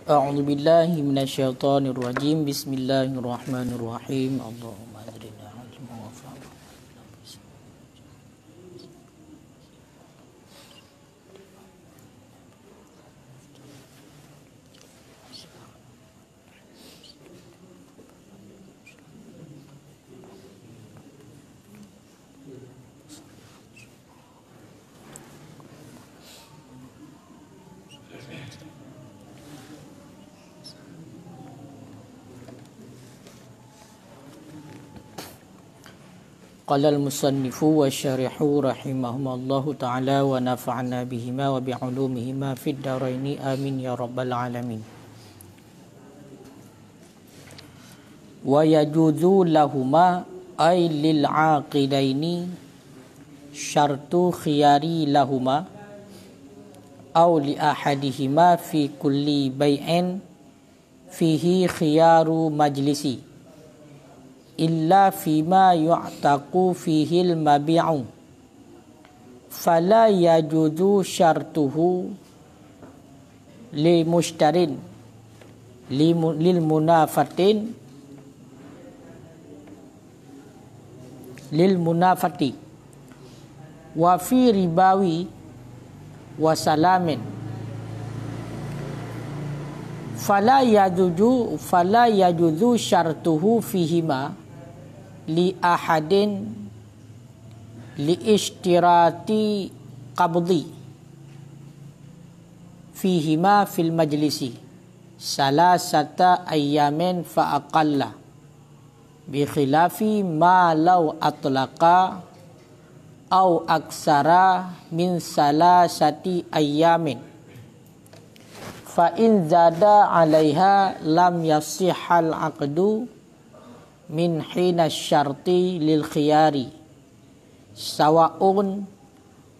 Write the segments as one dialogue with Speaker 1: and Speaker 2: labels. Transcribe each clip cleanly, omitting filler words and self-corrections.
Speaker 1: A'udzu billahi minasyaitonir rajim. Bismillahirrahmanirrahim. Allahumma ajrina ilman wa fa'alna. Qala al-musannifu wa syarihu rahimahumullahu ta'ala wa nafa'ana bihima wa bi'ulumihima fid daraini amin ya rabbal alamin. Wa yajuzu lahuma ay lil aqidaini syartu khiyari lahuma aw li ahadihima fi kulli bay'in fihi khiyaru majlisi illa fima yu'taqu fihil mabi'u fala yajuzu syartuhu li mushtarin lil munafati wa fi ribawi wa salamin fala yajuzu syartuhu fihima li ahadin li ishtirati qabdi fihima fil majlisi salasata ayyamin fa aqalla bi khilafi ma law atlaqa au aksara min salasati ayyamin fa in zada 'alaiha lam yasihhal 'aqdu min hina syarti lil khiyari sawa'un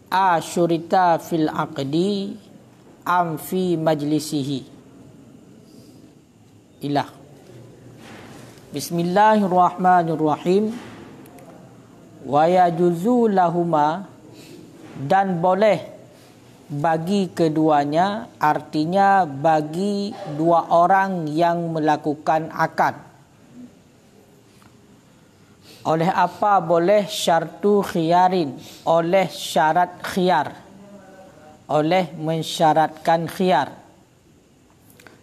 Speaker 1: asyurita fil aqdi am fi majlisihi ilah. Bismillahirrahmanirrahim. Wa yajuzu lahuma, dan boleh bagi keduanya, artinya bagi dua orang yang melakukan akad. Oleh apa boleh? Syartu khiyarin, oleh syarat khiyar, oleh mensyaratkan khiyar.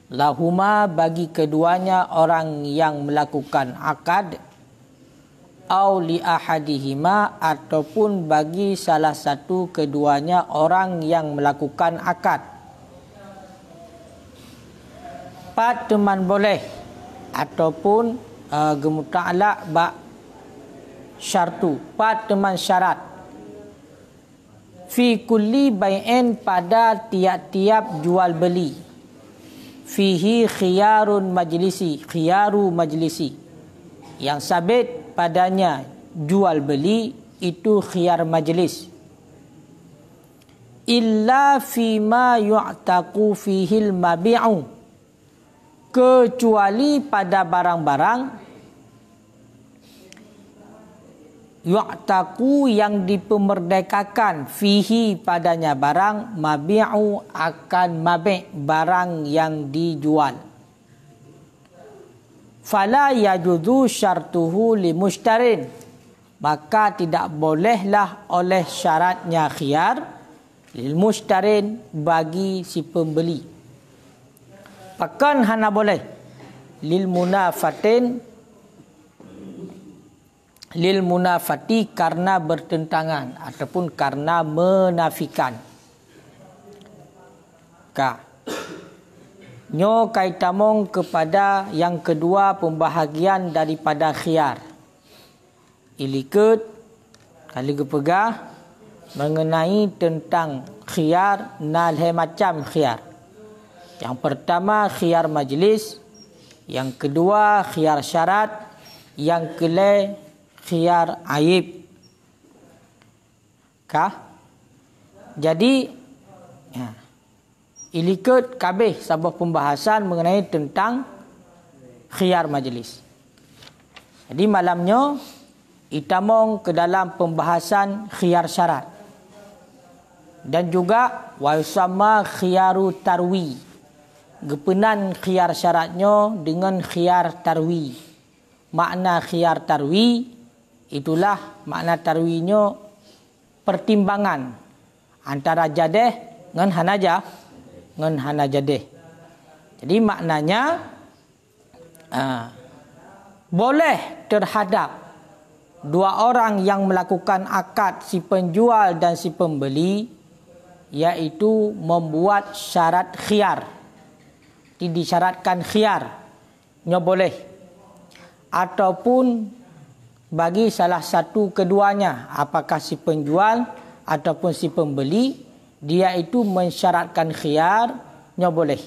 Speaker 1: Lahuma, bagi keduanya orang yang melakukan akad, au li ahadihima, ataupun bagi salah satu keduanya orang yang melakukan akad. Pat teman boleh, ataupun gemuta'ala ba syartu, pat teman syarat. Fi kulli bai'in, pada tiap-tiap jual beli. Fihi khiyarun majlisi, khiyaru majlisi, yang sabit padanya jual beli itu khiyar majlis. Illa fima yu'taqu fihil mabi'u, kecuali pada barang-barang yu'taqu yang dipemerdekakan, fihi padanya barang, mabi'u akan mabi' barang yang dijual. Fala yajuzu syartuhu li mushtarin, maka tidak bolehlah oleh syaratnya khiyar lil mushtarin, bagi si pembeli. Pakan hana boleh lil munafati, karena bertentangan ataupun karena menafikan. Nyo kaitamong kepada yang kedua pembahagian daripada khiyar. Ilikut kali kepegah mengenai tentang khiyar, nalhe macam khiyar. Yang pertama khiyar majlis, yang kedua khiyar syarat, yang kelima khiyar aib. Jadi ilikut kabeh sebuah pembahasan mengenai tentang khiyar majlis. Jadi malamnya itamong ke dalam pembahasan khiyar syarat. Dan juga wa yusamma khiyaru tarwi, gepenan khiyar syaratnya dengan khiyar tarwi. Makna khiyar tarwi itulah makna tarwinya pertimbangan antara jadeh dengan hanajadeh. Jadi maknanya boleh terhadap dua orang yang melakukan akad, si penjual dan si pembeli, iaitu membuat syarat khiyar. Disyaratkan khiyarnya boleh. Ataupun bagi salah satu keduanya, apakah si penjual ataupun si pembeli, dia itu mensyaratkan khiyarnya boleh.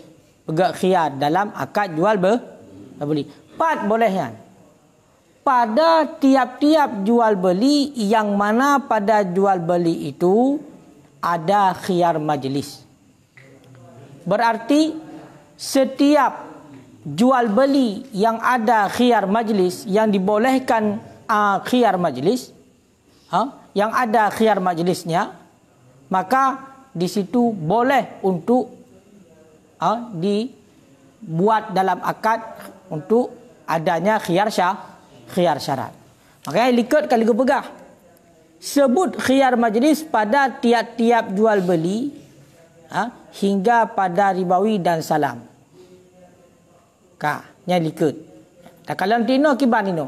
Speaker 1: Pegak khiyar dalam akad jual beli. Empat boleh kan? Pada tiap-tiap jual beli yang mana pada jual beli itu ada khiyar majlis. Berarti setiap jual beli yang ada khiyar majlis, yang dibolehkan khiyar majlis, yang ada khiyar majlisnya, maka di situ boleh untuk dibuat dalam akad untuk adanya khiyar syarat. Makanya likat kali pegah. Sebut khiyar majlis pada tiap-tiap jual beli hingga pada ribawi dan salam. Nya likat. Tak kalau tino kiban ino.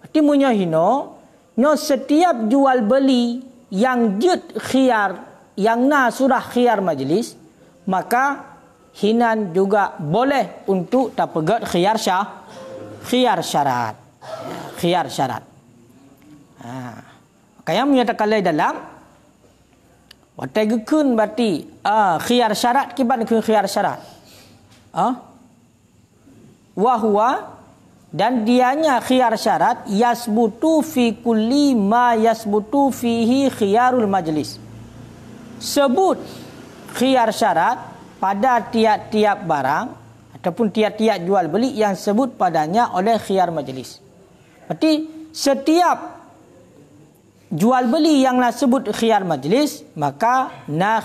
Speaker 1: Arti munyo hino, nyo setiap jual beli yang jut khiyar, yang na surah khiyar majlis, maka hinan juga boleh untuk tapegat khiyar syarat. Makanya menyatakan dalam watai gekun berarti khiyar syarat kiban ke khiyar syarat. Wahwa dan dianya khiyar syarat yasbutu fi kulli ma yasbutu fihi khiyarul majlis. Sebut khiyar syarat pada tiap-tiap barang ataupun tiap-tiap jual beli yang sebut padanya oleh khiyar majlis. Berarti setiap jual beli yang nak sebut khiyar majlis, maka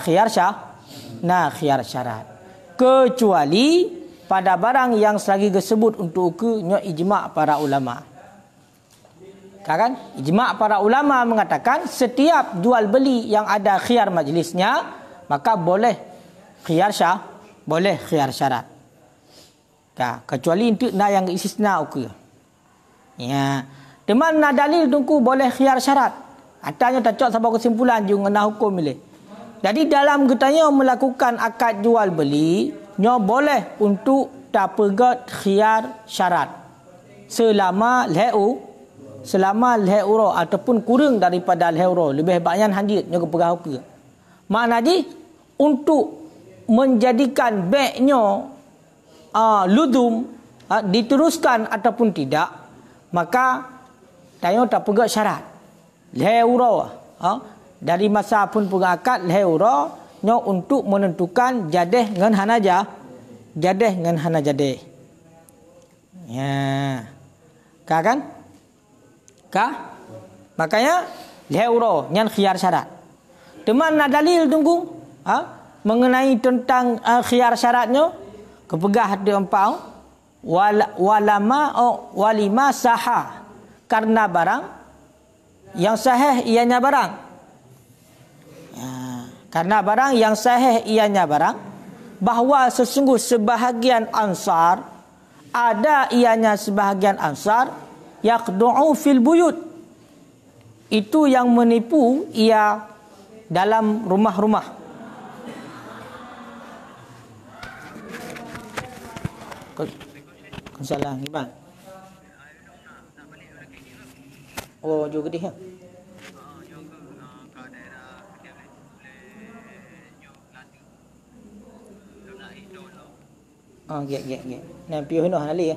Speaker 1: khiyar syarat. Kecuali pada barang yang selagi disebut untuk ukunya ijma' para ulama. Kan? Ijma' para ulama mengatakan setiap jual beli yang ada khiyar majlisnya, maka boleh khiyar syarat. Kecuali untuk yang istisna ukur. Ya. Teman na dalil tungku boleh khiyar syarat. Atanya tak cok sampai kesimpulan juga na hukum milih. Jadi dalam getanya melakukan akad jual beli, nyo boleh untuk tapegat khiyar syarat. Selama lehu ataupun kurang daripada lehu, lebih banyak hanjit nyo kepegah hukum. Makna ji untuk menjadikan baiknya ludum diteruskan ataupun tidak, maka tayo tak pegat syarat leuro dari masa pun pengakad leuro nyo untuk menentukan jadeh dengan hanajadeh. Ya. Kan? Makanya leuro nyan khiyar syarat. Teman nak dalil tunggu mengenai tentang khiyar syaratnya, kepegah hati empau walima sahah, karena barang yang sahih ianya barang. Karena barang yang sahih ianya barang, bahawa sesungguh sebahagian ansar, ada ianya sebahagian ansar yaqdu'u fil buyut, itu yang menipu ia dalam rumah-rumah. Salah gimana? Oh, juga dia. Get. Nah, piuh noh ali ya.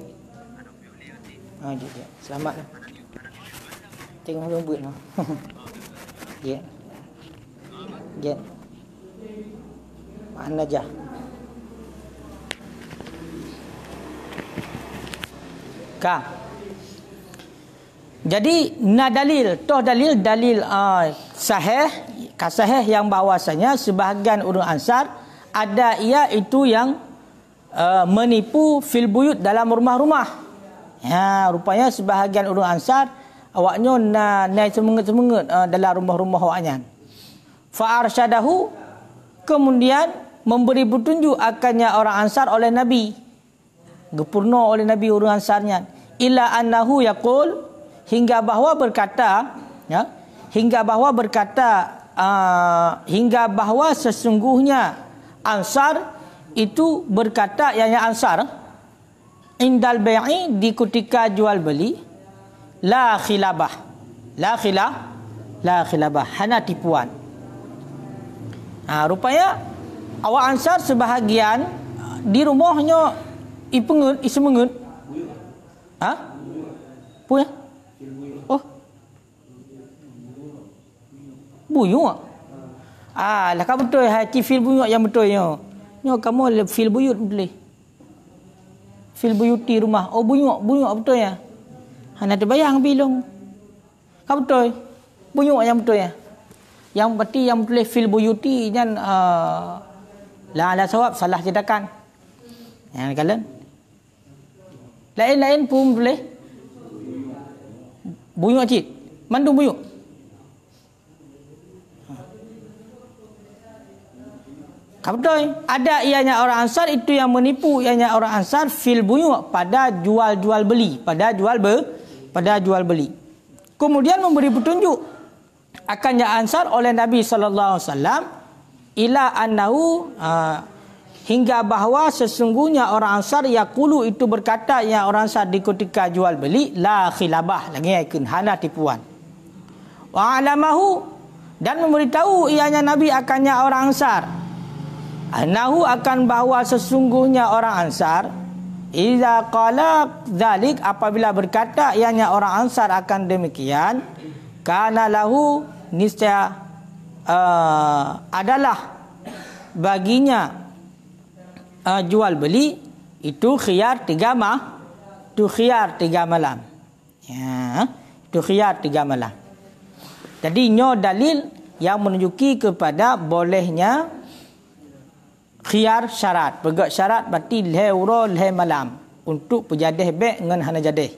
Speaker 1: Get. Selamat. Tengok hang buat noh. Get. Mana aja. Jadi dalil sahih yang bahwasanya sebahagian orang ansar ada ia itu yang menipu fil buyut dalam rumah-rumah. Ya, rupanya sebahagian orang Ansar awaknya naik semengut-semengut dalam rumah-rumah awaknya. Fa arsyadahu, kemudian memberi petunjuk akannya orang Ansar oleh Nabi. Gepurna oleh Nabi orang Ansarnya. Illa annahu yaqul, hingga bahawa berkata, ya, hingga bahawa sesungguhnya Ansar itu berkata, yang Ansar indal bai'i, di ketika jual beli, la khilabah, hana tipuan. Rupanya awak Ansar sebahagian di rumahnya isemengut. Apa ya? Oh, buyut. Lah kan betul hati fil buyut yang betulnya. Nyo kamu fil buyut boleh. Fil buyuti rumah. Oh buyut betul ya. Hana terbayang bilung. Kan betul. Buyut yang betul ya. Yang berarti yang boleh fil buyuti kan la sawab, salah cetakan. Yang kalian lain-lain pun boleh. Buyut cik. Mandung buyut. Betul. Ada ianya orang Ansar itu yang menipu ianya orang Ansar fil buyut, pada jual beli, pada jual beli. Kemudian memberi petunjuk akannya Ansar oleh Nabi sallallahu alaihi wasallam ila annahu, hingga bahawa sesungguhnya orang Ansar yaqulu, itu berkata yang orang Ansar di ketika jual beli, la khilabah, lagi ikun hana tipuan. Wa alamahu, dan memberitahu ianya Nabi akannya orang Ansar, annahu, akan bahawa sesungguhnya orang Ansar, iza qala dzalik, apabila berkata ianya orang Ansar akan demikian, kana lahu, niscaya adalah baginya jual beli itu khiyar 3 malam. Ya, itu khiyar 3 malam. Jadi nyo dalil yang menunjuki kepada bolehnya khiyar syarat. Pergak syarat berarti leh malam untuk pejadeh beg dengan hana jadeh.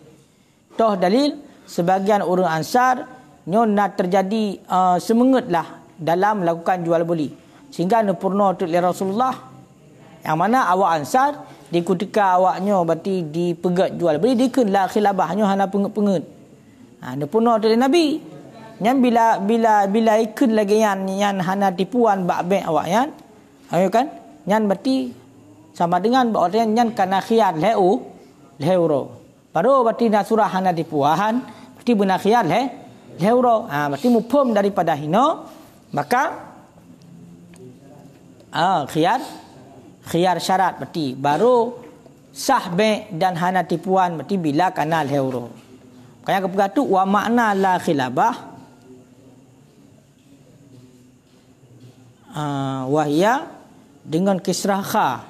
Speaker 1: Toh dalil sebagian orang Ansar nyo nak terjadi semengetlah dalam melakukan jual beli, sehingga nepurna tu Rasulullah, yang mana awak Ansar di ketika awaknya berarti di pegat jual beli dikenlah khilabahnya hana pengut-pengut. Nepurna tu Nabi yang bila ikut lagi yang hana tipuan bak beg awak yan, ayo kan, yang berarti sama dengan orang yang kana khiyar leuro. Baru berarti nak surah hana tipuan, berarti benar khiyar leuro. Berarti mufhum daripada hino, maka khiyar syarat berarti baru sah beg dan hana tipuan berarti bila kana leuro. Kaya keperkatu wa makna la khilabah wahia dengan kisrah kha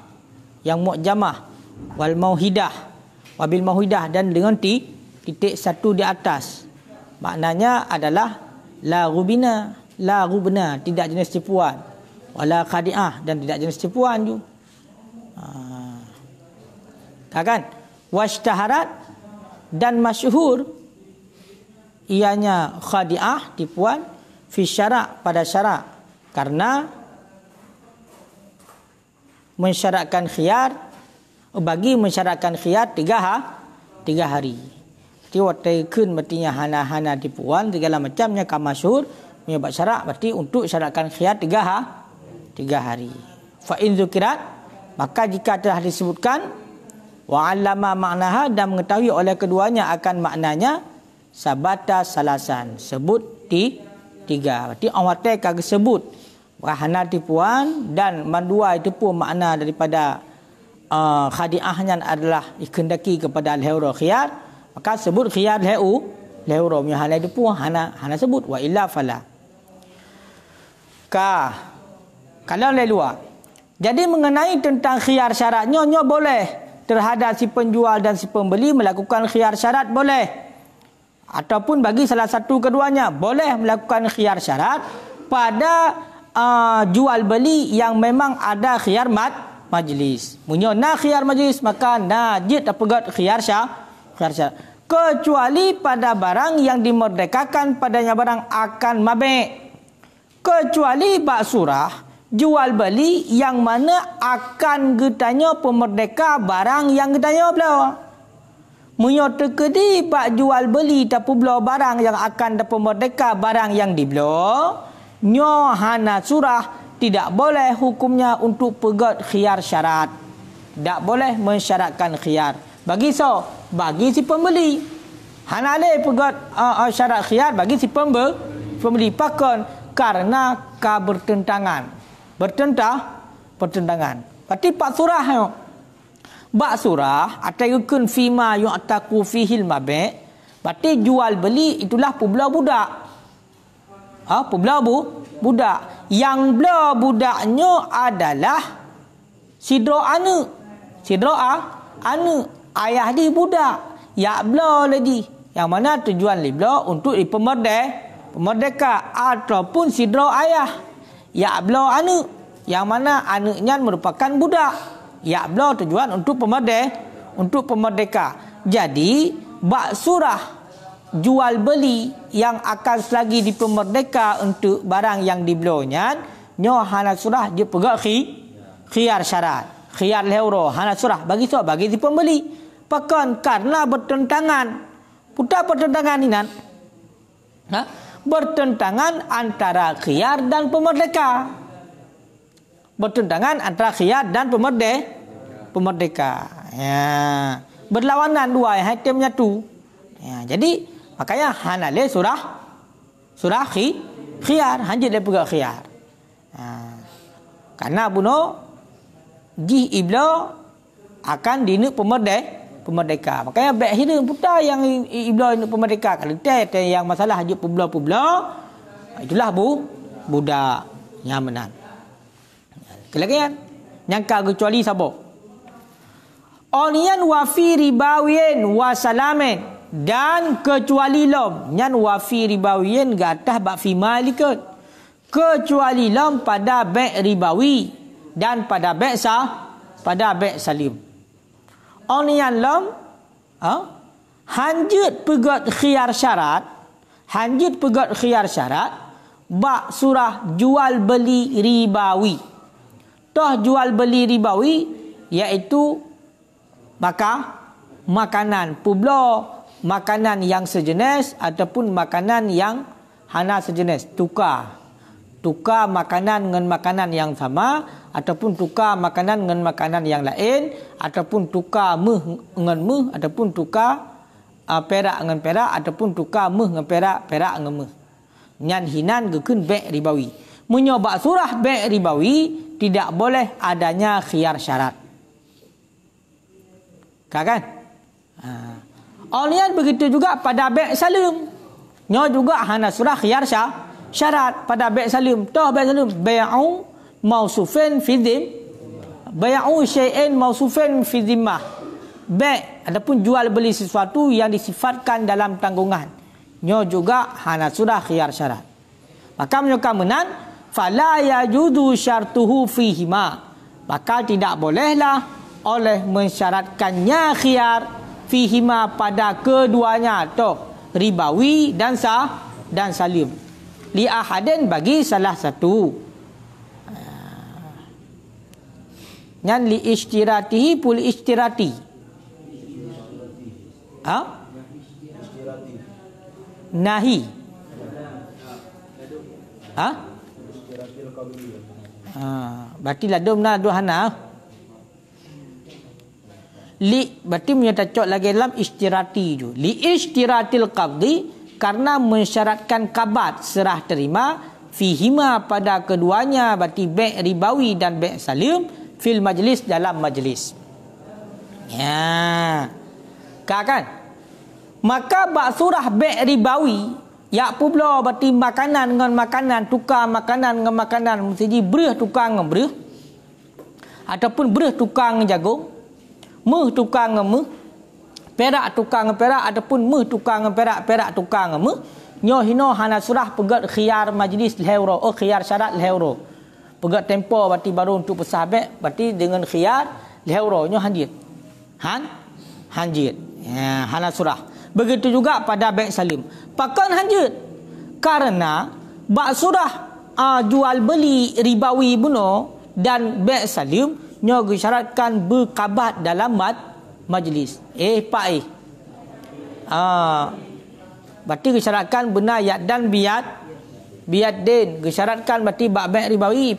Speaker 1: yang mu'jamah wal mauhidah wabil mauhidah, dan dengan titik satu di atas, maknanya adalah la rubina, tidak jenis tipuan, wala khadi'ah, dan tidak jenis tipuan juga. Kan washtaharat, dan masyhur ianya khadi'ah, tipuan, fi syara', pada syara', karena mensyaratkan khiyar, bagi mensyaratkan khiyar 3 hari. Jadi waktu kun berarti hana tipuan segala macamnya ka masyhur menyebab syarat, berarti untuk syaratkan khiyar 3 hari. Fa in zukirat, maka jika telah disebutkan, wa 'allama maknaha, dan mengetahui oleh keduanya akan maknanya, sabata salasan, sebut 3. Berarti awak kagak sebut hana tipuan dan mandua itu pun makna daripada khadi'ahnya adalah ikendaki kepada al-hawra khiyar, maka sebut khiyar leuro punya hal itu pun hana sebut, wa illa fala. Kalau leluar. Jadi mengenai tentang khiyar syaratnya, nyo boleh terhadap si penjual dan si pembeli melakukan khiyar syarat, boleh. Ataupun bagi salah satu keduanya boleh melakukan khiyar syarat pada jual beli yang memang ada khiyar majlis. Munyo na khiyar majlis maka najid pegat khiyar syarat. Kecuali pada barang yang dimerdekakan padanya barang akan mabek. Kecuali bak surah jual beli yang mana akan getanya pemerdeka barang yang getanya pula. Munyo terkedi bak jual beli tapi pula barang yang akan pemerdeka barang yang dibelo. Nyo hana surah tidak boleh hukumnya untuk pegat khiyar syarat. Tak boleh mensyaratkan khiyar. Bagi bagi si pembeli. Hana le pegat syarat khiyar bagi si pembeli. Pakon karena bertentangan. Bertentangan. Berarti pak surah yo. Bak surah atayukun fima yu'taku fihil mabe'. Berarti jual beli itulah publa budak. Publa budak. Yang bela budaknya adalah sidro anu. Sidro anu. Ayah di budak. Ya bela lagi. Yang mana tujuan li bela untuk pemerdeka ataupun sidro ayah. Ya bela anu. Yang mana anaknya merupakan budak. Ya bela tujuan untuk pemerdeka. Jadi bak surah jual beli yang akan selagi dipemerdeka untuk barang yang dibelanya nyo hana surah je pegat khiyar syarat. Khiyar leuro hana surah bagi bagi si pembeli. Pakan karena bertentangan. Putar pertentangan ini nan. Bertentangan antara khiyar dan pemerdeka. Bertentangan antara khiyar dan pemerdeka. Ya. Berlawanan dua yang item menyatu. Ya, jadi makanya hanale surah khiyar hanjit dia pegang khiyar. Karena buno jih ibla akan dinu pemerdeka. Makanya baik hina putar yang ibla dinu pemerdeka. Kalau teh yang masalah hajut publa itulah budak yang menang. Kelagian nyangka kecuali sabo. Onian wafi ribawiyen wasalamen. Dan kecuali lom nyan wafi ribawiyin gatah bak fi malikat. Kecuali lom pada bek ribawi dan pada bek salim. Onian lom hanjut pegat khiyar syarat bak surah jual beli ribawi. Toh jual beli ribawi iaitu makanan publo, makanan yang sejenis ataupun makanan yang hana sejenis. Tukar makanan dengan makanan yang sama ataupun tukar makanan dengan makanan yang lain ataupun tukar meh dengan meh ataupun tukar perak dengan perak ataupun tukar meh dengan perak dengan meh. Nyan hinan gekun bek ribawi. Menyoba surah bek ribawi tidak boleh adanya khiyar syarat. Kan? Olian begitu juga pada bek salim. Nyo juga hana surah khiyar syarat pada bek salim. Toh bek salim bai'u mausufin fi dhim. Bai'u syai'in mausufin fi dhimmah. Bek adapun jual beli sesuatu yang disifatkan dalam tanggungan. Nyo juga hana surah khiyar syarat. Maka menyoka menan fala yajudu syartuhu fihima. Maka tidak bolehlah oleh mensyaratkannya khiyar fihima pada keduanya toh ribawi dan salim li ahadin bagi salah satu. Nyan li istiratihi pul istirati. Nahi. Berarti ladum na duhana. Berarti menyatakan lagi dalam istirati tu. Li istiratil qabdi karena mensyaratkan kabat serah terima fihima pada keduanya berarti bek ribawi dan bek salim fil majlis dalam majlis. Ya. Kan? Maka bak surah bek ribawi ya pula berarti makanan dengan makanan tukar makanan dengan makanan mesti bereh tukar dengan bereh ataupun bereh tukar dengan jagung. Meh tukar dengan meh, perak tukar dengan perak ataupun meh tukar dengan perak, perak tukar dengan meh. Nyo hino hana surah pegat khiyar majlis leuro, khiyar syarat leuro. Pegat tempo berarti baru untuk pesah beg, berarti dengan khiyar lehauronyo hanjit. Hanjit. Ya, hana surah. Begitu juga pada beg salim. Pakan hanjit. Karena bak surah jual beli ribawi buno dan beg salim nyo disyaratkan berkabat dalam majlis. Pak berarti disyaratkan benar yad dan biad din. Disyaratkan berarti bak beg ribawi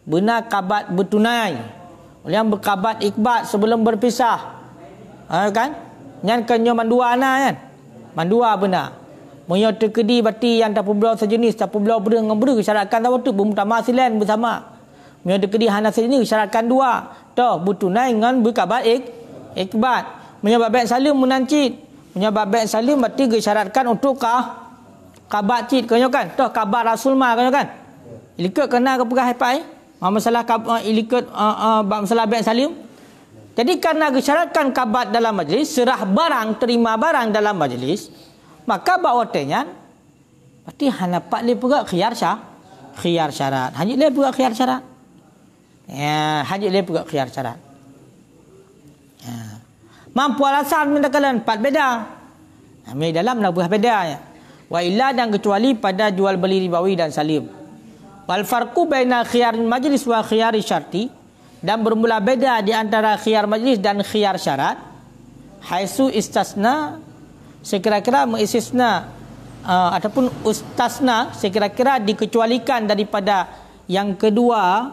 Speaker 1: benar kabat bertunai. Yang berkabat ikbat sebelum berpisah. Kan? Yang kenyo mandua kan? Mandua benar. Menyo terkedi berarti yang tak belau sejenis, tak belau dengan beri disyaratkan tahu tu bermutama silen bersama. Menyo terkedi hana sejenis disyaratkan dua. Toh bertunai dengan berkabat ikbat. Menyo bak beg salim menancit. Menyo bak beg salim berarti disyaratkan untuk kabat cit kanyo kan? Toh kabar Rasul ma kanyo kan? Ilikut kena ke pegah hai masalah ilikut masalah beg salim. Jadi karena disyaratkan kabat dalam majlis, serah barang, terima barang dalam majlis, maka bawatnya berarti hana pak le pegak khiyar syarat. Hanya le pegak khiyar syarat. Ya, hanya le pegak khiyar syarat. Ya. Mampu alasan minta kalian empat beda. Ambil dalam nak buah beda ya. Wa illa dan kecuali pada jual beli ribawi dan salim. Wal farqu baina khiyar majlis wa khiyar syarti, dan bermula beda di antara khiyar majlis dan khiyar syarat. Haisu istasna, sekira-kira mengistisna ataupun ustasna, sekira-kira dikecualikan daripada yang kedua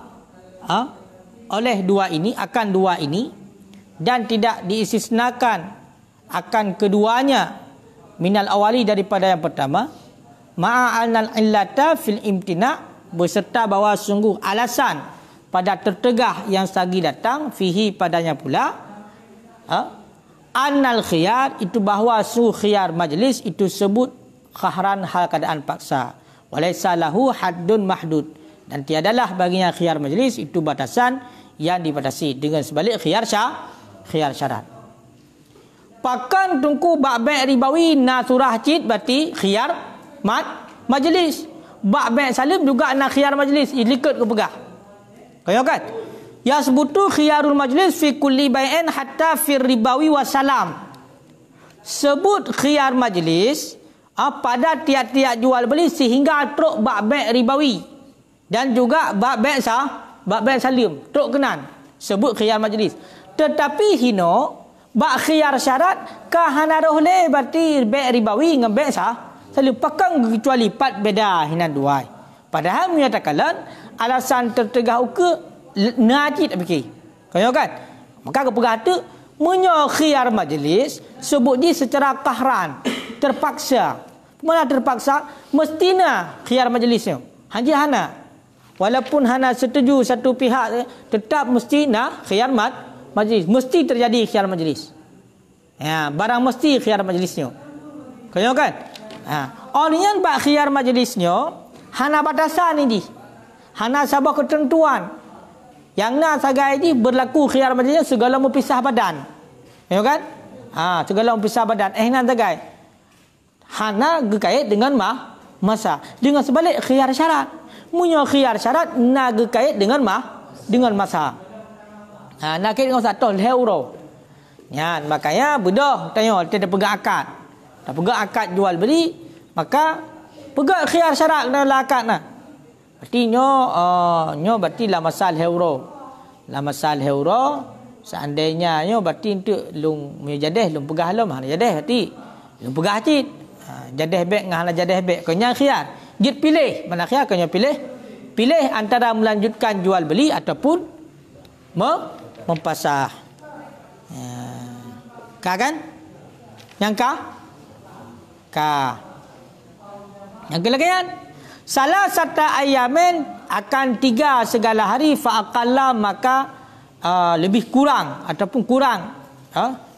Speaker 1: oleh dua ini, akan dua ini, dan tidak diistisnakan akan keduanya minal awali daripada yang pertama, ma'al illata fil imtina, beserta bahawa sungguh alasan pada tertegah yang sagi datang fihi padanya pula annal khiyar, itu bahawa khiyar majlis itu sebut khahran hal keadaan paksa, walaysa lahu haddun mahdud, dan tiadalah baginya khiyar majlis itu batasan yang dibatasi, dengan sebalik khiyar syarat. Pakan tungku bak beg ribawi na surah cid berarti khiyar majlis. Bak beg salim juga na khiyar majlis, ikut ke pegah. Kaya kan? Ya sebutu khiyarul majlis fi kulli bai'in hatta fi ribawi wasalam. Sebut khiyar majlis pada tiap-tiap jual beli sehingga truk bak beg ribawi dan juga bak beg salim. Truk kenan. Sebut khiyar majlis. Tetapi hino bak khiyar syarat kahana rohle berarti beg ribawi dengan beg salim pakang kecuali pat beda hina dua. Padahal menyatakan alasan tertegah uke najid fikir. Kaya kan? Maka kepegah tu menyo khiyar majlis sebut dia secara kahran, terpaksa. Mana terpaksa mestina khiyar majlisnya. Hanya hana. Walaupun hana setuju satu pihak tetap mesti nak khiyar majlis. Mesti terjadi khiyar majlis. Ya, barang mesti khiyar majlisnya. Kaya kan? Orangnya bak khiyar majlisnya hana batasan ini. Hana sabah ketentuan. Yang nak sagai ini berlaku khiyar majlisnya segala mempisah badan. Ya kan? Segala mempisah badan. Nan sagai. Hana gekait dengan masa. Dengan sebalik khiyar syarat. Munyo khiyar syarat na gekait dengan masa. Nak kait dengan satu euro. Ya, makanya bedah tanya kita pegang akad. Tak pegang akad jual beli, maka pegang khiyar syarat dalam akad nah. Berarti nyo berarti la masal euro. La masal euro seandainya nyo berarti untuk lung jadeh lung pegah lom hana jadeh berarti lung pegah cit. Jadeh beg ngah hana jadeh beg kanya khiyar. Jit pilih mana khiyar kanya pilih antara melanjutkan jual beli ataupun mempasah. Kan? Yang yang kelagian salah satu ayamin akan 3 segala hari fa'aqalla maka lebih kurang ataupun kurang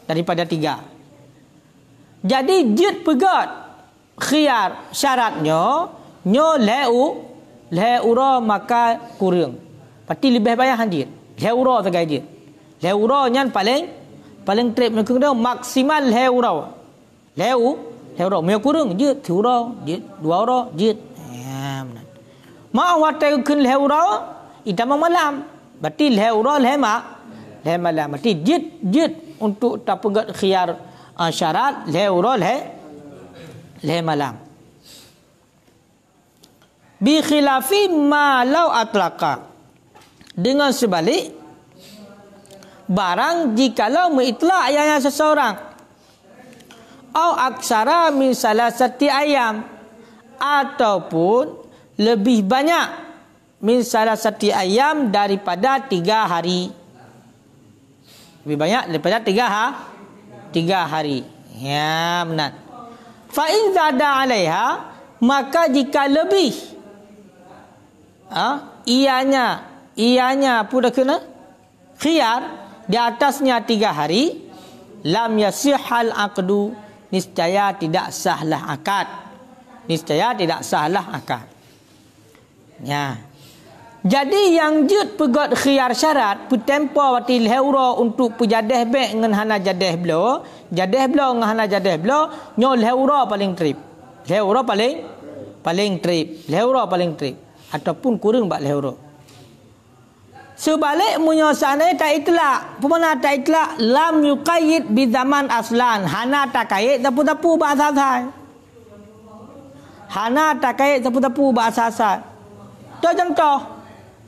Speaker 1: daripada 3. Jadi jid pegat khiyar syaratnya nyo leura maka kurang. Berarti lebih bayar hanjir. Leura segai jid. Leura nyan paling trip nak maksimal leura. Leura me kurang jid 2 euro jid. Ma waktu kun lehura ita malam. Berarti lehura leh malam. Berarti jid untuk tak pegat khiyar syarat lehura leh malam. Bi khilafi ma law atlaqa. Dengan sebalik barang jikalau mengitlak ayahnya seseorang au aksara min salasati ayam ataupun lebih banyak min salasati ayam daripada 3 hari. Lebih banyak daripada 3 hari. Ya, benar. Fa in zada 'alaiha, maka jika lebih ianya pun dah kena khiyar di atasnya 3 hari, lam yasihhal aqdu, niscaya tidak sahlah akad. Niscaya tidak sahlah akad. Ya. Jadi yang jut pegot khiyar syarat putempo wati lehura untuk pujadeh bek dengan hana jadeh belo dengan hana jadeh belo nyo lehura paling trip. Lehura paling trip ataupun kurang bak lehura. Sebalik munyosane tak itlak. Pemana tak itlak lam yuqayyid bi zaman aslan. Hana tak kait tapu-tapu bahasa. Hana tak kait tapu-tapu bahasa. Tu contoh.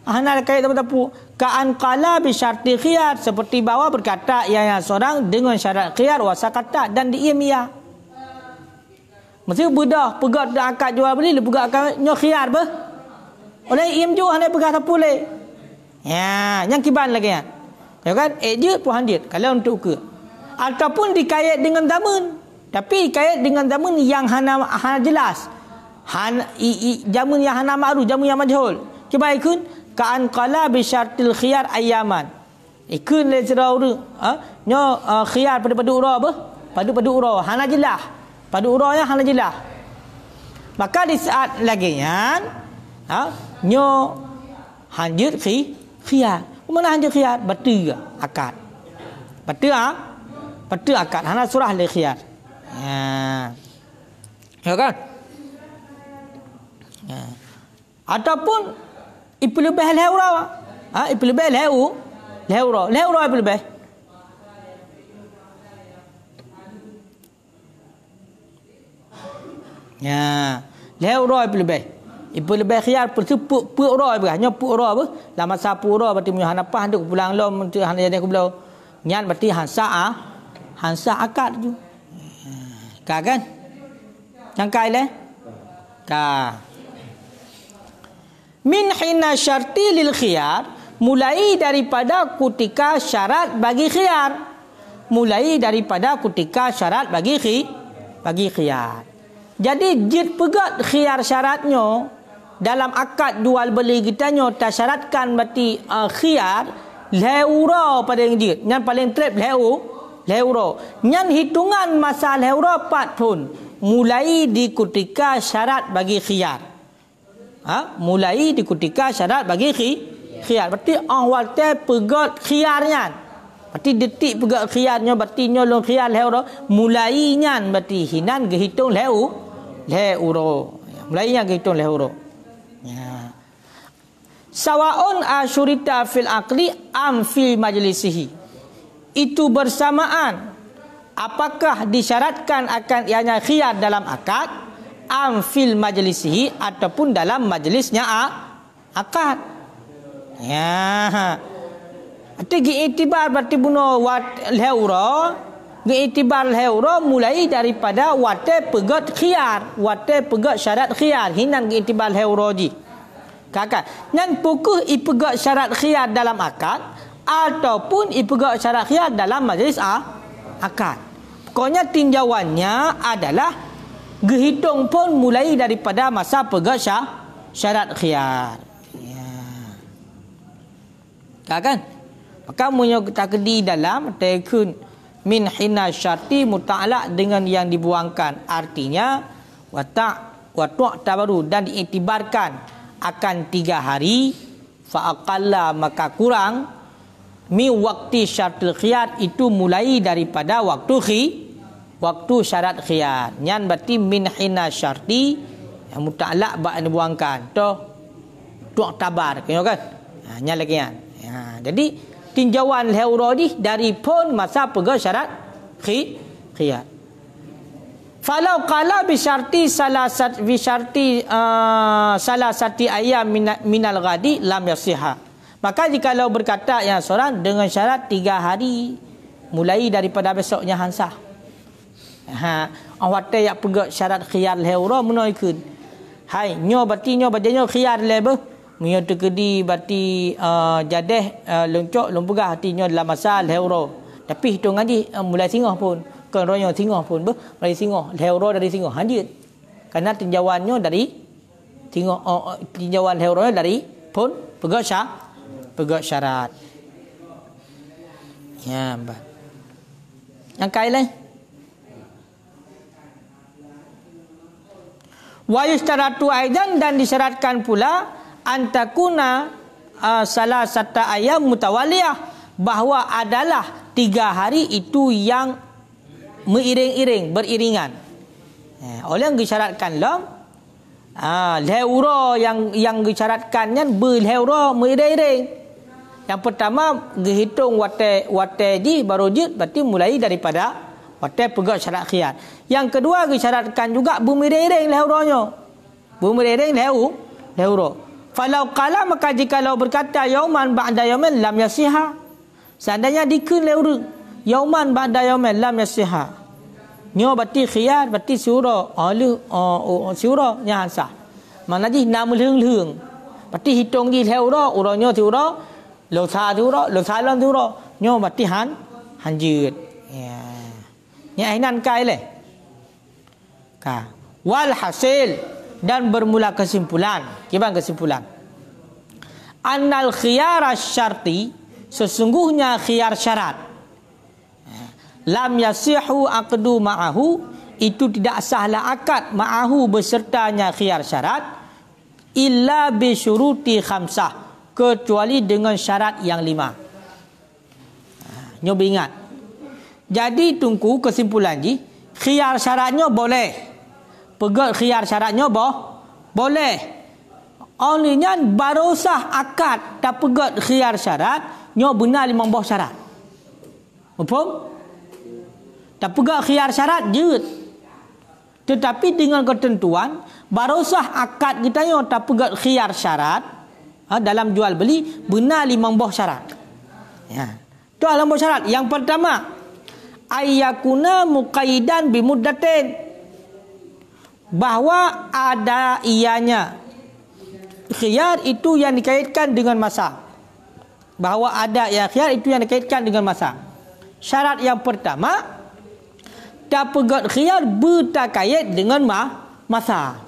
Speaker 1: Hana tak kait tapu-tapu. Ka'an qala bi syarti khiyar, seperti bawah berkata yang seorang dengan syarat khiyar wasakata dan diam ia. Mesti budak pegat dak akad jual beli pegat akad nyo khiyar bah. Oleh iam ju hana pegat tapu le. Ya, yang kiban lagi kan. Ya kan? Je pun handit kalau untuk ke. Ataupun dikait dengan zaman. Tapi kait dengan zaman yang hana jelas. Zaman yang hana ma'ruf, zaman yang majhul. Cuba ikun ka'an qala bi syartil khiyar ayaman. Ikun le cerau nyo khiyar pada ura apa? Pada ura hana jelas. Pada uranya hana jelas. Maka di saat lagi kan nyo hanjut khiyar. Mana hanjut khiyar? Betul akad. Betul akad. Hana surah le khiyar. Ya kan? Ya. Ataupun ipu lebih lehura. Ipu lebih lehura ipu lebih. Ya, lehura ipu lebih. Ibu lebih khiyar persepuk ura apa? Hanya puk ura apa? Lama sapu ura berarti punya hanapah hendak pulang lom untuk hendak jadi aku belau. Nyan berarti hansa akad tu. Kan? Cangkai le? Ka. Min hina syarti lil khiyar, mulai daripada ketika syarat bagi khiyar. Mulai daripada ketika syarat bagi khiyar. Jadi jid pegat khiyar syaratnya dalam akad jual beli kita nyo tersyaratkan berarti khiyar lehura pada yang jid. Yang paling trip lehura. Yang hitungan masa lehura 4 pun mulai di ketika syarat bagi khiyar. Mulai di ketika syarat bagi khiyar. Berarti awal te pegat khiyarnya. Berarti detik pegat khiyarnya berarti nyolong khiyar lehura. Mulainya berarti hinan kehitung lehura. Mulainya kehitung lehura. Ya. Sawaun asyurita fil aqli am fi majlisihi. Itu bersamaan apakah disyaratkan akan ianya khiyar dalam akad am fil majlisihi ataupun dalam majlisnya akad. Ya. Arti itibar berarti buno wat lehura. Itibar lehura mulai daripada wate pegat khiyar, wate pegat syarat khiyar, hinan itibar lehura ji. Kakak, ngan pukuh ipegat syarat khiyar dalam akad ataupun ipegat syarat khiyar dalam majlis akad. Pokoknya tinjauannya adalah gehitung pun mulai daripada masa pegat syarat khiyar. Ya. Kan? Maka munyo takdi dalam tekun min hina syarti muta'alaq dengan yang dibuangkan. Artinya wa tabaru dan diiktibarkan akan 3 hari fa aqalla maka kurang mi waqti syartul khiyar itu mulai daripada waktu syarat khiyar. Nyan berarti min hina syarti yang muta'alaq bak dibuangkan. Toh tuak tabar kan. Nya lagi kan. Jadi tinjauan leuro ni dari pun masa pegang syarat khiyar. Falau qala bi syarti salasati ayam minal ghadi lam yasihha. Maka jikalau berkata yang seorang dengan syarat 3 hari mulai daripada besoknya hansah. Awak yang pegang syarat khiyar leuro menaikkan. Hai nyo berarti nyo bajanya khiyar lebe. Mio terkedi berarti jadeh loncok lompegah hatinya dalam masa leuro. Tapi hitung ngaji mulai singoh pun. Kan royo singoh pun mulai singoh leuro dari singoh hadir. Karena tinjauannya dari singoh tinjauan leuro dari pun pegang syarat. Ya, mbak. Yang kain lain. Wa yustaratu aidan dan disyaratkan pula antakuna salah satu ayam mutawaliyah bahawa adalah 3 hari itu yang beriringan. Oleh yang disyaratkan leuro yang disyaratkannya berleuro mengiring. Yang pertama dihitung wate di baru jid berarti mulai daripada wate pegang syarat khiyar. Yang kedua disyaratkan juga bermiring leuronyo. Bermiring leuro. Falau qala maka jikalau berkata yauman ba'da yaumin lam yasihha. Seandainya dikun leuru yauman ba'da yaumin lam yasihha. Nyo berarti khiyar berarti surah surah nya hansah. Mana ji nam lương. Berarti hitung di leuro uronyo surah lo sa lan surah. Nyo berarti hanjut. Ya. Nya ainan kai le. Ka. Wal hasil dan bermula kesimpulan. Gimana kesimpulan? Annal khiyar syarti sesungguhnya khiyar syarat. Lam yasihu aqdu ma'ahu itu tidak sahlah akad ma'ahu besertanya khiyar syarat illa bi syuruti khamsah kecuali dengan syarat yang 5. Nyoba ingat. Jadi tunggu kesimpulan ji khiyar syaratnya boleh. Pegat khiyar syaratnya boleh. Olehnya baru sah akad tak pegat khiyar syarat nyo benar 5 buah syarat. Betul? Tak pegat khiyar syarat je. Tetapi dengan ketentuan baru sah akad kita nyo tak pegat khiyar syarat dalam jual beli benar 5 buah syarat. Ya. Tu 5 buah syarat. Yang pertama ayyakuna muqayyidan bimuddatin. Bahawa ada ianya khiyar itu yang dikaitkan dengan masa. Bahawa ada ya khiyar itu yang dikaitkan dengan masa. Syarat yang pertama tak pegat khiyar bertakayat dengan masa.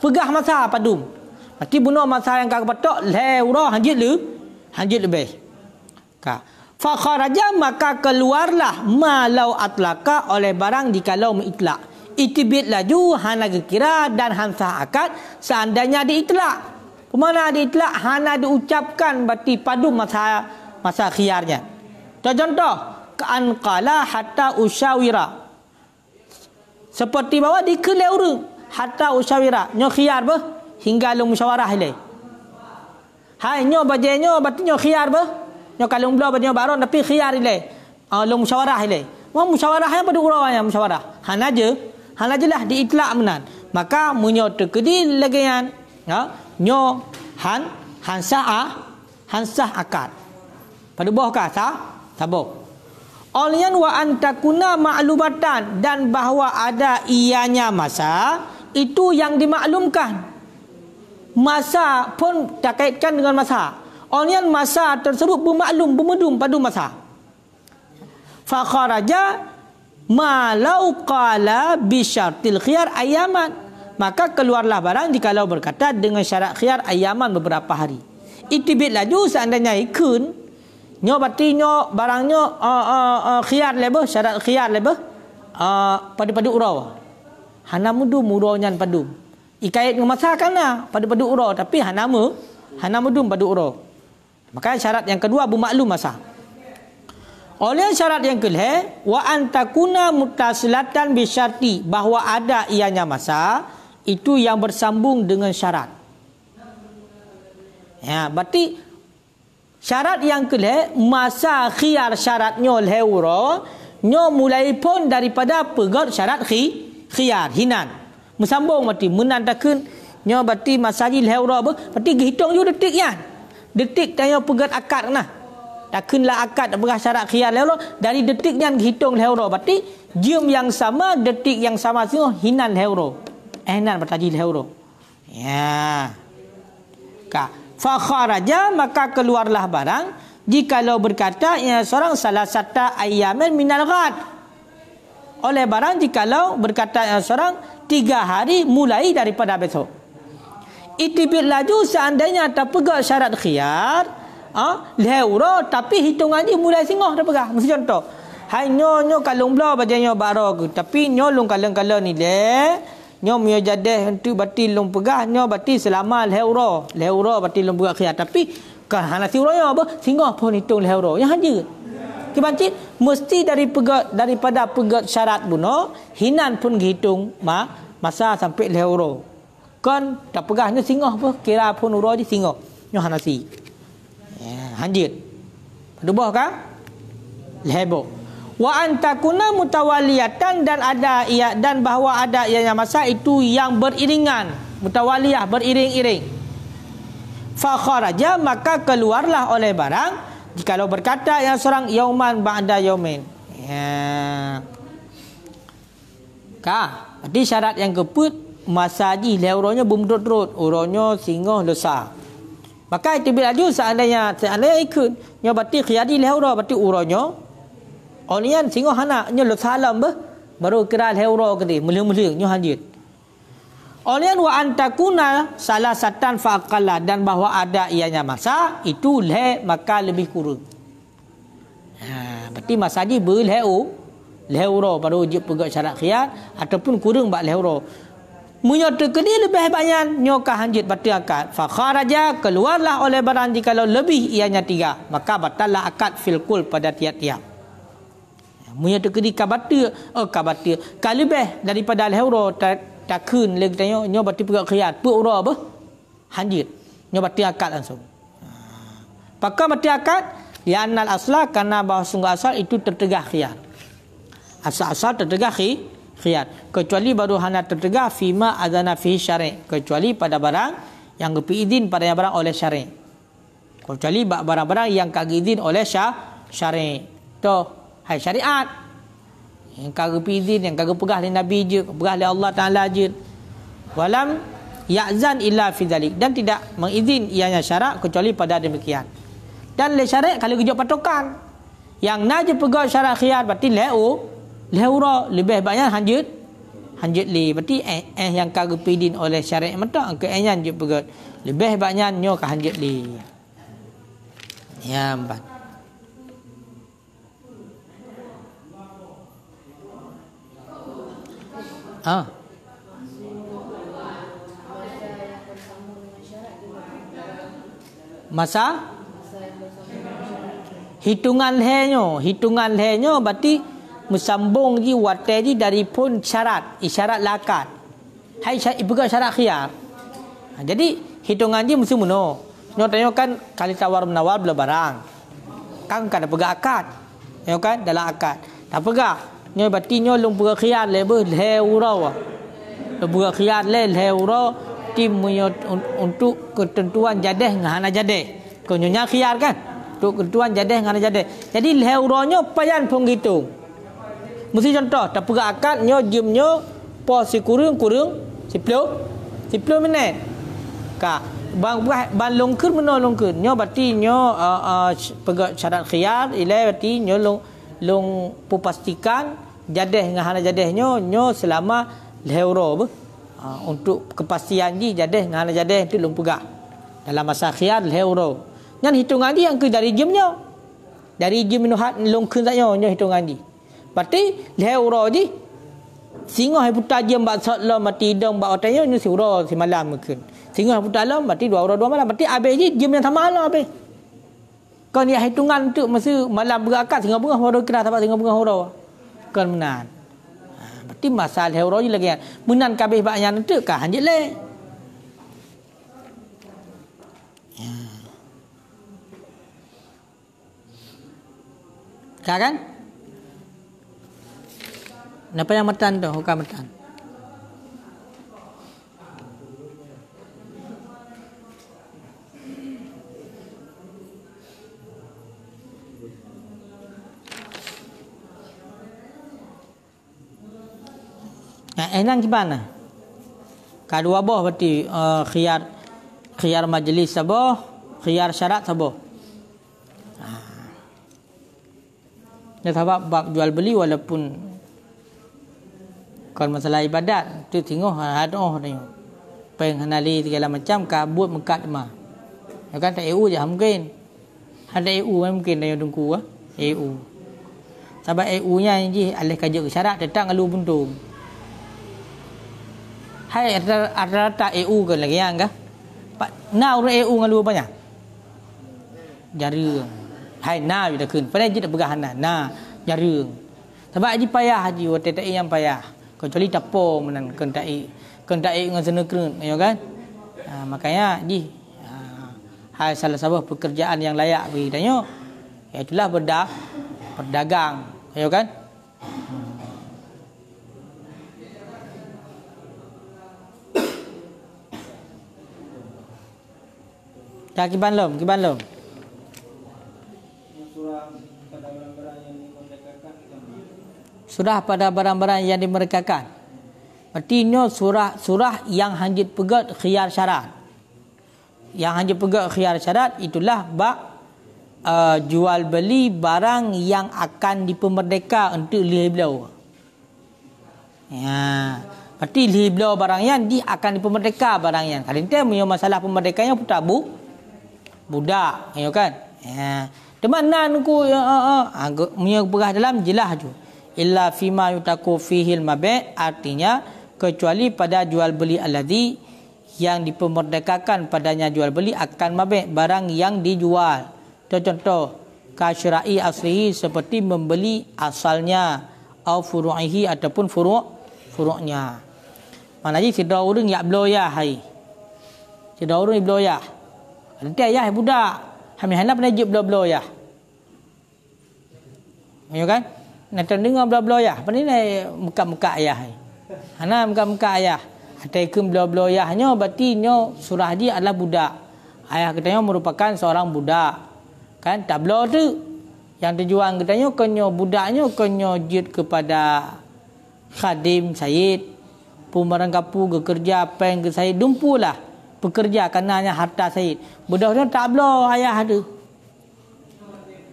Speaker 1: Pegah masa padum. Berarti bunuh masa yang kau patok leura hanjit lebih. Ka. Fa kharaja maka keluarlah malau atlaka oleh barang dikalau mengitlak. Itibit laju hana kira dan hansah akad seandainya diitlak. Kemana diitlak hana diucapkan berarti padu masa khiyarnya. Contoh kan qala hatta usyawira. Seperti bahawa dikeleuru hatta usyawira nyo khiyar bah hingga lu musyawarah ile. Hai nyo bajenyo berarti nyo khiyar bah. Nyo kalau belah bajenyo baron tapi khiyar ile. Lu musyawarah ile. Wang musyawarahnya pada urangnya musyawarah. Hana jelah diitlak menan. Maka munyo terkedi lagian nyo hansah akad. Pada bawah kata sabuk. Olian wa antakuna ma'lumatan dan bahawa ada ianya masa itu yang dimaklumkan. Masa pun tak kaitkan dengan masa. Olian masa tersebut bermaklum bermedum pada masa. Fa kharaja malau qala bi syartil khiyar ayaman, maka keluarlah barang dikalau berkata dengan syarat khiyar ayaman beberapa hari. Itibit laju seandainya ikun nyo berarti nyo barangnya khiyar lebih syarat khiyar lebih pada urau. Hana mudum uraunya padu. Ikait dengan masa kana pada urau tapi hana mudum pada urau. Maka syarat yang kedua bermaklum masa. Oleh syarat yang kelih wa antakuna muttasilatan bi syarti bahawa ada ianya masa itu yang bersambung dengan syarat. Ya, berarti syarat yang kedua masa khiyar syaratnya leuro nyo mulai pun daripada pegot syarat khiyar hinan. Mesambung berarti menandakan nyo berarti masa ni leuro apa? Berarti hitung you detik yan. Detik tanya pegot akad nah. Takkanlah akad berah syarat khiyar leuro dari detik yang hitung leuro. Berarti jam yang sama detik yang sama sino hinan leuro. Hinan bertaji leuro. Ya. Ka fa kharaja maka keluarlah barang jikalau berkata ya seorang salah satu ayamin minal ghad. Oleh barang jikalau berkata ya seorang 3 hari mulai daripada besok. Itibit laju seandainya tak pegang syarat khiyar, leuro tapi hitungannya mulai singoh dah pegang. Mesti contoh. Hai nyo kalung blau bajanya baro ke tapi nyo lung kalung-kalung ni le. Nyo mio jadeh untuk bati long pegah nyo bati selama leuro bati long pegah khiyar tapi kan hanasi uronya apa singgah pun hitung leuro yang haja kibancit mesti daripada pegat syarat buno hinan pun dihitung masa sampai leuro kan tak pegahnya singgah apa kira pun uro je singgah nyo hanasi ya hanjit padubah kan lebo wa antakuna mutawaliyatan dan ada ia dan bahawa ada ianya masa itu yang beriringan mutawaliyah beriring-iring fa kharaja maka keluarlah oleh barang jikalau berkata yang seorang yauman ba'da yaumin ya berarti syarat yang keput masa ji leuronya bumdut-rut uronya singoh dosa maka itu bila ju seandainya ikut nyo berarti khiyadi leuro berarti uronya Onian singoh anak nyo lo salam baru kira leuro ke dia mula-mula nyo hanjit. Onian wa antakuna salah satan faqalla dan bahawa ada ianya masa itu maka lebih kurang. Berarti masa ni leuro baru je pegat syarat khiyar ataupun kurang bak leuro. Menyata ke dia lebih banyak nyo ka hanjit berarti akad. Fa kharaja keluarlah oleh barang jikalau lebih ianya 3 maka batallah akad fil kul pada tiap-tiap. Menyata kedi kabata kalibeh daripada leuro takun lagi tanya nyo berarti pegat khiyar pu ura apa hanjit nyo berarti akad langsung pakam berarti akad ya annal asla karena bahawa sungguh asal itu tertegah khiyar asal tertegah khiyar kecuali baru hana tertegah fima adzana fi syari' kecuali pada barang yang gepi izin pada barang oleh syari' kecuali barang-barang yang kagak izin oleh syari' to hai syariat yang kagak izin yang kagak pegah oleh nabi je pegah oleh Allah Taala je walam ya'zan illa fi dzalik dan tidak mengizin ianya syarak kecuali pada demikian dan le syarat kalau gejok patokan yang naje pegah syarat khiyar berarti leuro lebih banyak hanjut li berarti yang kagak izin oleh syarat mentok ke enyan je pegah lebih banyak nyo ka hanjut li ya empat masa hitungan lehenyo berarti mesambung ji wate ji dari pun syarat isyarat lakat hai ibuka syarat khiyar jadi hitungan ji mesti muno nyo tanya kan kali tawar menawar bela barang kan kada pegak akad nyo kan dalam akad tak pegak nyo berarti nyo lung pegak khiyar leuro lo pegak khiyar leuro tim untuk ketentuan jadeh ngahana jadeh kau nyonya khiyar kan untuk ketentuan jadeh ngahana jadeh jadi leuronyo payan pun gitu mesti contoh tak pegak akad nyo jemnyo pos kurung 10 minit ka ban longkeun meno longkeun nyo berarti nyo pegak syarat khiyar ile berarti nyo long pastikan jadeh ngahana jadehnya nyo selama leuro untuk kepastian ji jadeh ngahana jadeh tu long pegah dalam masa khiyar leuro nyan hitungan ji yang ke dari jemnya dari jem nuhat long keun saknyo nyo hitungan ji berarti leuro ji singoh putar jam bak sotlo mati dong bak otanya nyo suro si malam keun singoh putar lam berarti 2 euro 2 malam berarti habis ji jam yang sama lah habis kau ni hitungan tu masa malam berakat singa bunga baru kena dapat singa bunga horo kan menan berarti masalah horo je lagi menan kabeh baknya tu kah hanjit le Kan? Apa yang matan tu? Hukam matan. Enang gimana? Kedua boh berarti khiyar majlis sabo, khiyar syarat sabo. Ya sebab bab jual beli walaupun kalau masalah ibadat tu tengok ada ni. Penghanali segala macam kabut mekat mah. Ya kan tak EU je mungkin. Ada EU mungkin dia dengku EU. Sebab EU nya je alih kaji syarat tetang alu buntung. Hai rata EU ke lagi yang kah? Na orang EU ngalu banyak. Jara. Hai na kita kun. Pada je tak pegahan na jara. Sebab haji payah haji watai yang payah. Kecuali tapo menan kentai dengan senekreun ya kan? Makanya ji hai salah satu pekerjaan yang layak bagi tanya itulah berdagang ya kan? Dah kiban lom. Surah pada barang-barang yang dimerdekakan. Berarti ini surah yang hanjit pegat khiyar syarat. Yang hanjit pegat khiyar syarat itulah bab jual beli barang yang akan dipemerdeka untuk lihibelau. Ya. Berarti lihibelau barang yang akan dipemerdeka barang yang. Kalau itu punya masalah pemerdekanya putar budak, ya kan? Ya. Teman ku punya berah dalam jelas tu. Illa fima yutaku fihil mabe' artinya kecuali pada jual beli alladhi yang dipemerdekakan padanya jual beli akan mabe' barang yang dijual. Contoh kasyra'i aslihi seperti membeli asalnya au furu'ihi ataupun furu'nya. Maknanya sidra urang yak bloyah hai. Sidra urang bloyah. Nanti ayah budak. Hamil-hamil pernah jep bloyah. Ya kan? Nak dengar bloyah. Apa ni muka-muka ayah. Hana muka-muka ayah. Ada ikum bloyahnya berarti surah dia adalah budak. Ayah katanya merupakan seorang budak. Kan tablo tu yang tujuan katanya kenyo budaknya kenyo jid kepada khadim Sayyid. Pemerang kapu bekerja peng ke Sayyid dumpulah pekerja karenanya harta Sayyid. Budak-budak tablo ayah ada.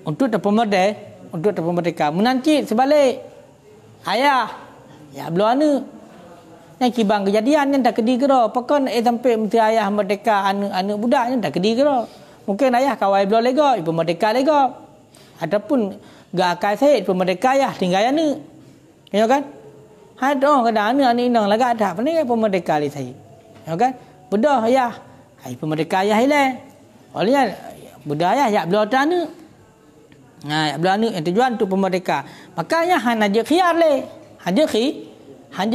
Speaker 1: Untuk terpemerdeka. Menanti sebalik. Ayah. Ya belum ana. Yang kibang kejadian yang tak kedi kira. Pakon sampai mesti ayah merdeka anak budaknya tak kedi kira. Mungkin ayah kawai belum lega, ibu merdeka lega. Ataupun gak akai Sayyid pemerdeka ayah tinggal anak. Ya kan? Ada kadang anak inang laga ada. Apa ni pemerdeka li Sayyid. Ya kan? Bedah ayah. Hai pemerdeka ayah hilang. Olehnya bedah ayah ya belum ada anak. Ya belum anak yang tujuan tu pemerdeka. Makanya han aja khiyar le. Hanya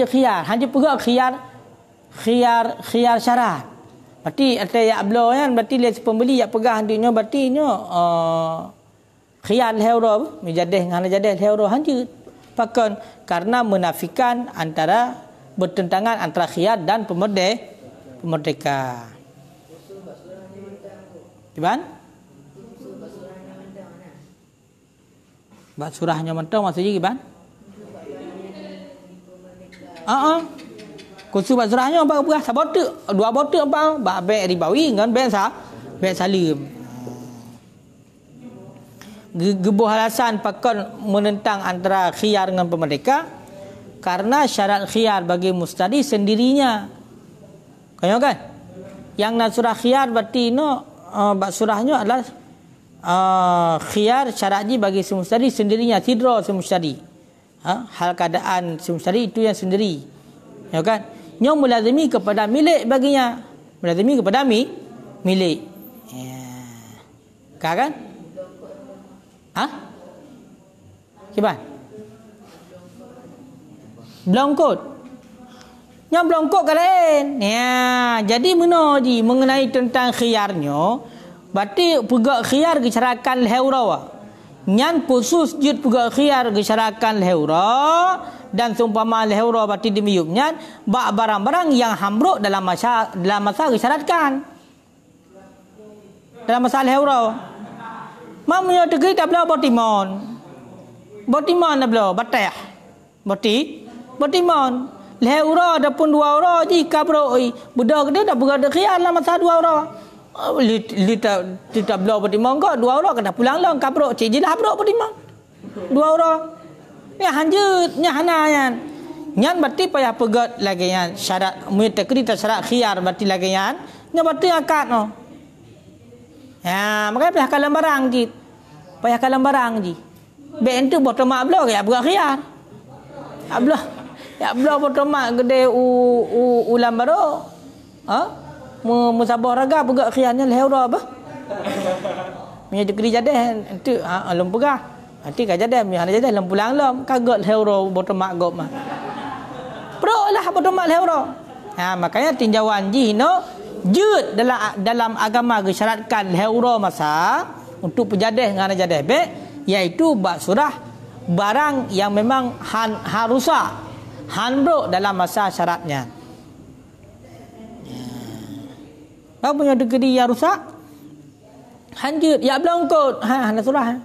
Speaker 1: khiyar, hanya pegang khiyar syarat. Berarti ada ya belum kan berarti dia pembeli ya pegang hantunya berarti khiyar hero menjadi ngana jadi hero hanya. Bahkan karena menafikan antara bertentangan antara khiyar dan pemerdeka. Gimana? Bak surahnya mentang maksudnya gimana? Kursus bak surahnya apa berah sabotu, dua botu apa? Bak bek ribawi kan bek salim. Gebuh alasan pakon menentang antara khiyar dengan pemerdeka karena syarat khiyar bagi mustadi sendirinya. Kau kan? Yang nak surah khiyar berarti bak surahnya adalah khiyar syaratnya bagi si mustadi sendirinya, tidra si mustadi. Hal keadaan si mustadi itu yang sendiri. Ya kan? Yang melazimi kepada milik baginya. Melazimi kepada milik. Ya. Kan? Gimana? Blongkot. Yang blongkot kan lain. Ya, jadi mengenai tentang khiyarnya, berarti pegak khiyar kecerakan lehurawa. Nyan khusus jud pegak khiyar gesarakan leheura dan seumpama leheura berarti dimiyupnya bak barang-barang yang hambruk dalam masa gesyaratkan. Dalam masa leheura. Mamnya tegri tak belah botimon. Botimon tak belah bateh. Botimon. Leheura ada pun 2 orang je kabro oi. Budak dia dah berada khiyar dalam masa 2 orang. Tidak belah bertimang kau 2 orang kena pulang long kabrok cik je lah habrok bertimang 2 orang ya hanjut nya hanayan nyan berarti payah pegat lagi yan syarat mutakri syarat khiyar berarti lagi yan nya berarti akad no ya makanya payah kalam barang git payah kalam barang ji ben tu botol mak belah ya berat khiyar ya belah botol mak gede ulam baru ha musabah raga pegak khiyarnya leheura apa? Punya degri jadah nanti lem pegah. Nanti ka jadah mi hana jadah lem pulang lem kagot leheura botol mak gop mah. Pro lah botol mak leheura. Makanya tinjauan ji no jud dalam agama gesyaratkan leheura masa untuk pejadah ngana jadah be iaitu bak surah barang yang memang harusa handuk dalam masa syaratnya. Kau punya degri yang rusak hanjut ya belum kot hana surah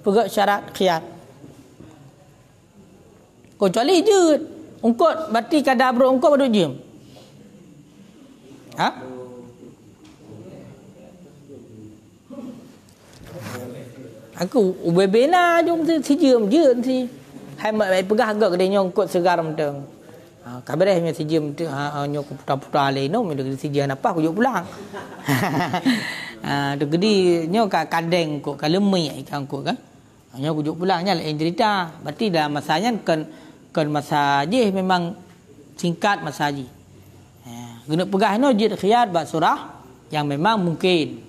Speaker 1: pegak syarat khiyar kecuali jut ungkot berarti kadar bro ungkot baduk jam aku ubebena jom si jam jut si hai mak pegah agak kedai nyongkot segar menteng kabareh punya si jam tu nyok putar-putar le no me si jam apa aku jok pulang tu gedi nyok ka kadeng kok kalemai ikan kok kan nyok aku jok pulang nya lain cerita berarti dalam masanya kan masa je memang singkat masa je guna pegah no jid khiyar bak surah yang memang mungkin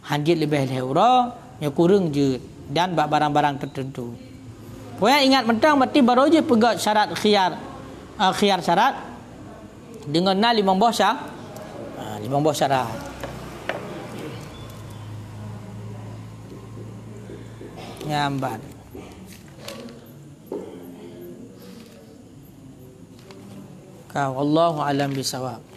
Speaker 1: hanjit lebih leheura nyok kurang jid dan bak barang-barang tertentu pokoknya ingat mentang berarti baru je pegat syarat khiyar syarat dengan 5 buah syarat 5 buah syarat nyambat kau wallahu alam bisawab.